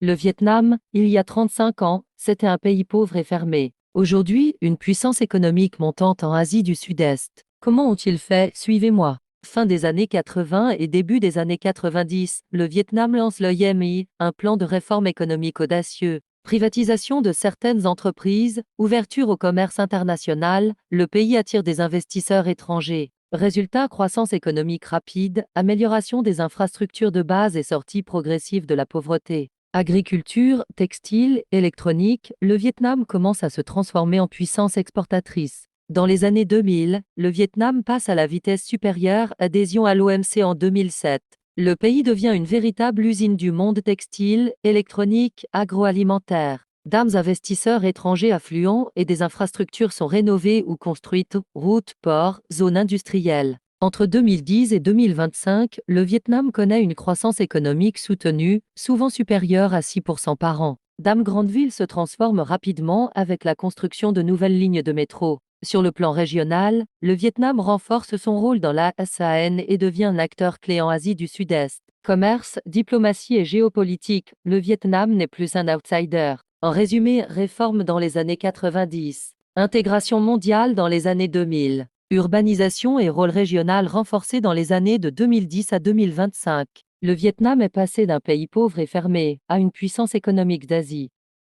Le Vietnam, il y a 35 ans, c'était un pays pauvre et fermé. Aujourd'hui, une puissance économique montante en Asie du Sud-Est. Comment ont-ils fait? Suivez-moi. Fin des années 80 et début des années 90, le Vietnam lance le YMI, un plan de réforme économique audacieux. Privatisation de certaines entreprises, ouverture au commerce international, le pays attire des investisseurs étrangers. Résultat, croissance économique rapide, amélioration des infrastructures de base et sortie progressive de la pauvreté. Agriculture, textile, électronique, le Vietnam commence à se transformer en puissance exportatrice. Dans les années 2000, le Vietnam passe à la vitesse supérieure, adhésion à l'OMC en 2007. Le pays devient une véritable usine du monde textile, électronique, agroalimentaire. D'investisseurs étrangers affluents et des infrastructures sont rénovées ou construites, routes, ports, zones industrielles. Entre 2010 et 2025, le Vietnam connaît une croissance économique soutenue, souvent supérieure à 6% par an. Grandville se transforme rapidement avec la construction de nouvelles lignes de métro. Sur le plan régional, le Vietnam renforce son rôle dans la ASEAN et devient un acteur clé en Asie du Sud-Est. Commerce, diplomatie et géopolitique, le Vietnam n'est plus un outsider. En résumé, réforme dans les années 90, intégration mondiale dans les années 2000. Urbanisation et rôle régional renforcé dans les années de 2010 à 2025. Le Vietnam est passé d'un pays pauvre et fermé à une puissance économique d'Asie.